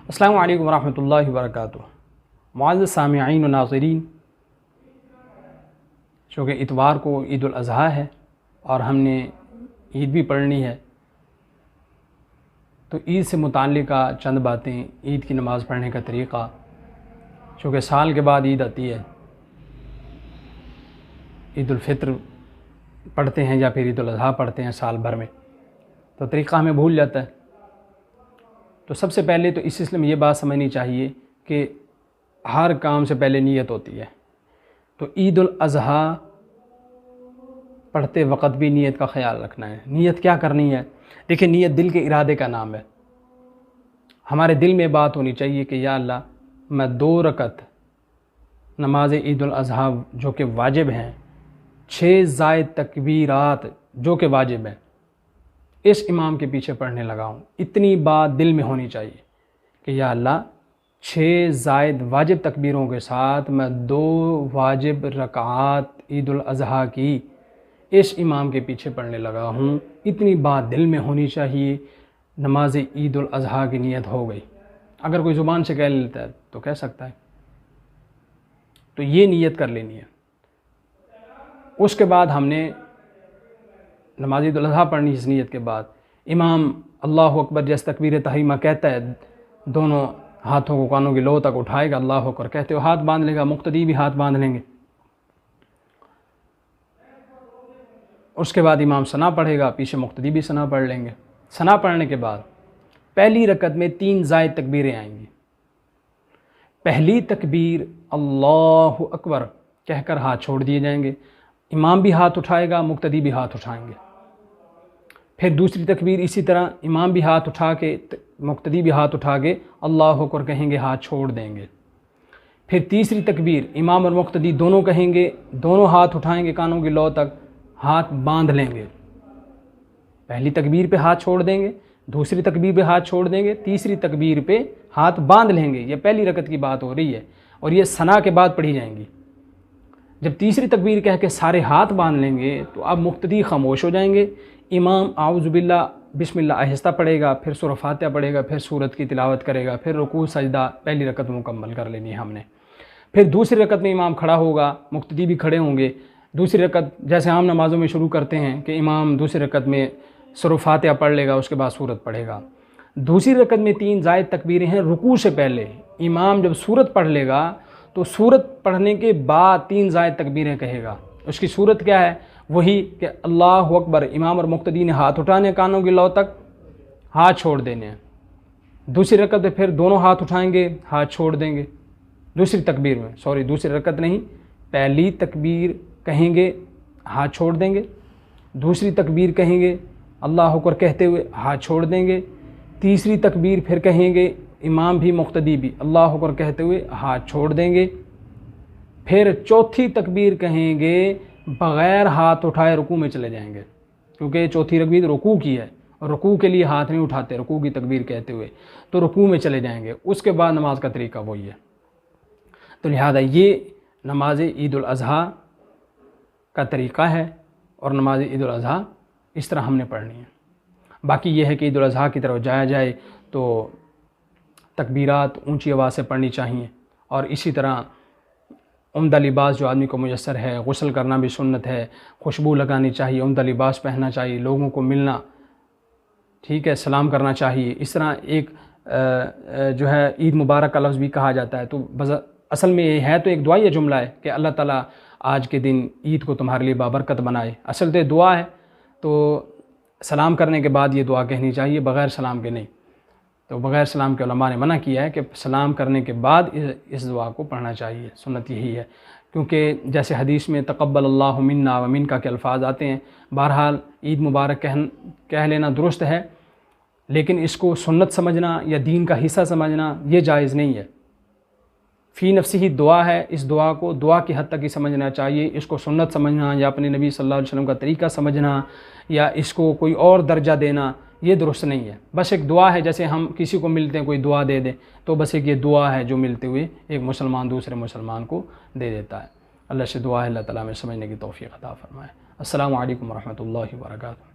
السلام علیکم ورحمۃ اللہ وبرکاتہ۔ معزز سامعین و ناظرین، چونکہ اتوار کو عید الاضحیٰ ہے اور ہم نے عید بھی پڑھنی ہے، تو عید سے متعلقہ چند باتیں، عید کی نماز پڑھنے کا طریقہ، چونکہ سال کے بعد عید آتی ہے، عید الفطر پڑھتے ہیں یا پھر عید الاضحیٰ پڑھتے ہیں سال بھر میں، تو طریقہ ہمیں بھول جاتا ہے۔ تو سب سے پہلے تو اس سلسلے میں یہ بات سمجھنی چاہیے کہ ہر کام سے پہلے نیت ہوتی ہے، تو عید الاضحیٰ پڑھتے وقت بھی نیت کا خیال رکھنا ہے۔ نیت کیا کرنی ہے؟ دیکھیں، نیت دل کے ارادے کا نام ہے۔ ہمارے دل میں بات ہونی چاہیے کہ یا اللہ، میں 2 رکعت نماز عید الاضحیٰ جو کہ واجب ہیں، 6 زائد تکبیرات جو کہ واجب ہیں، اس امام کے پیچھے پڑھنے لگا ہوں۔ اتنی بات دل میں ہونی چاہیے کہ یا اللہ، 6 زائد واجب تکبیروں کے ساتھ میں 2 واجب رکعات عید الاضحیٰ کی اس امام کے پیچھے پڑھنے لگا ہوں۔ اتنی بات دل میں ہونی چاہیے، نماز عید الاضحیٰ کی نیت ہو گئی۔ اگر کوئی زبان سے کہہ لیتا ہے تو کہہ سکتا ہے، تو یہ نیت کر لینی ہے۔ اس کے بعد ہم نے نماز عید الاضحیٰ پڑھنی۔ اس نیت کے بعد امام اللہ اکبر جیسے تکبیر تحریمہ کہتا ہے، دونوں ہاتھوں کو کانوں کی لو تک اٹھائے گا، اللہ اکبر کہتے ہوئے ہاتھ باندھ لے گا، مقتدی بھی ہاتھ باندھ لیں گے۔ اس کے بعد امام ثنا پڑھے گا، پیچھے مقتدی بھی ثنا پڑھ لیں گے۔ ثنا پڑھنے کے بعد پہلی رکعت میں 3 زائد تکبیریں آئیں گی۔ پہلی تکبیر اللہ اکبر کہہ کر ہاتھ چھوڑ دیے جائیں گے، امام بھی ہاتھ اٹھائے گا، مقتدی بھی ہاتھ اٹھائیں گے۔ پھر دوسری تکبیر اسی طرح، امام بھی ہاتھ اٹھا کے، مقتدی بھی ہاتھ اٹھا کے اللہ اکبر کہیں گے، ہاتھ چھوڑ دیں گے۔ پھر تیسری تکبیر امام اور مقتدی دونوں کہیں گے، دونوں ہاتھ اٹھائیں گے کانوں کی لو تک، ہاتھ باندھ لیں گے۔ پہلی تکبیر پہ ہاتھ چھوڑ دیں گے، دوسری تکبیر پہ ہاتھ چھوڑ دیں گے، تیسری تکبیر پہ ہاتھ باندھ لیں گے۔ یہ پہلی رکعت کی بات ہو رہی ہے اور یہ ثنا کے بعد پڑھی جائیں گی۔ جب تیسری تکبیر کہہ کے سارے ہاتھ باندھ لیں گے تو اب مقتدی خاموش ہو جائیں گے، امام اعوذ باللہ بسم اللہ آہستہ پڑھے گا، پھر سورہ فاتحہ پڑھے گا، پھر سورت کی تلاوت کرے گا، پھر رکوع سجدہ، پہلی رکعت مکمل کر لینی ہے ہم نے۔ پھر دوسری رکعت میں امام کھڑا ہوگا، مقتدی بھی کھڑے ہوں گے۔ دوسری رکعت جیسے عام نمازوں میں شروع کرتے ہیں کہ امام دوسری رکعت میں سورہ فاتحہ پڑھ لے گا، اس کے بعد سورت پڑھے گا۔ دوسری رکعت میں 3 زائد تکبیریں ہیں رکوع سے پہلے۔ امام جب سورت پڑھ لے گا تو سورت پڑھنے کے بعد 3 زائد تکبیریں کہے گا۔ اس کی صورت کیا ہے؟ وہی کہ اللہ اکبر، امام اور مقتدی نے ہاتھ اٹھانے، کانوں کی لو تک ہاتھ چھوڑ دینے ہیں۔ دوسری رکعت میں پھر دونوں ہاتھ اٹھائیں گے، ہاتھ چھوڑ دیں گے۔ دوسری تکبیر میں، دوسری رکعت نہیں، پہلی تکبیر کہیں گے، ہاتھ چھوڑ دیں گے۔ دوسری تکبیر کہیں گے، اللہ اکبر کہتے ہوئے ہاتھ چھوڑ دیں گے۔ تیسری تکبیر پھر کہیں گے، امام بھی مقتدی بھی اللہ اکبر کہتے ہوئے ہاتھ چھوڑ دیں گے۔ پھر چوتھی تکبیر کہیں گے، بغیر ہاتھ اٹھائے رکوع میں چلے جائیں گے، کیونکہ چوتھی تکبیر رکوع کی ہے اور رکوع کے لیے ہاتھ نہیں اٹھاتے، رکوع کی تکبیر کہتے ہوئے، تو رکوع میں چلے جائیں گے۔ اس کے بعد نماز کا طریقہ وہی ہے۔ تو لہذا یہ نماز عید الاضحیٰ کا طریقہ ہے اور نماز عید الاضحیٰ اس طرح ہم نے پڑھنی ہے۔ باقی یہ ہے کہ عید الاضحیٰ کی طرف جایا جائے تو تکبیرات اونچی آواز سے پڑھنی چاہیے، اور اسی طرح عمدہ لباس جو آدمی کو میسر ہے، غسل کرنا بھی سنت ہے، خوشبو لگانی چاہیے، عمدہ لباس پہننا چاہیے، لوگوں کو ملنا، ٹھیک ہے، سلام کرنا چاہیے۔ اس طرح ایک جو ہے عید مبارک کا لفظ بھی کہا جاتا ہے، تو اصل میں یہ ہے تو ایک دعائیہ جملہ ہے کہ اللہ تعالیٰ آج کے دن عید کو تمہارے لیے بابرکت بنائے۔ اصل تو دعا ہے، تو سلام کرنے کے بعد یہ دعا کہنی چاہیے، بغیر سلام کے نہیں۔ تو بغیر سلام کے علماء نے منع کیا ہے کہ سلام کرنے کے بعد اس دعا کو پڑھنا چاہیے، سنت یہی ہے، کیونکہ جیسے حدیث میں تقبل اللہ منا و منکا کے الفاظ آتے ہیں۔ بہرحال عید مبارک کہہ لینا درست ہے، لیکن اس کو سنت سمجھنا یا دین کا حصہ سمجھنا یہ جائز نہیں ہے۔ فی نفسی ہی دعا ہے، اس دعا کو دعا کی حد تک ہی سمجھنا چاہیے۔ اس کو سنت سمجھنا یا اپنے نبی صلی اللہ علیہ وسلم کا طریقہ سمجھنا یا اس کو کوئی اور درجہ دینا یہ درست نہیں ہے۔ بس ایک دعا ہے، جیسے ہم کسی کو ملتے ہیں کوئی دعا دے دیں، تو بس ایک یہ دعا ہے جو ملتے ہوئے ایک مسلمان دوسرے مسلمان کو دے دیتا ہے۔ اللہ سے دعا ہے اللہ تعالیٰ میں سمجھنے کی توفیق عطا فرمائے۔ السلام علیکم ورحمۃ اللہ وبرکاتہ۔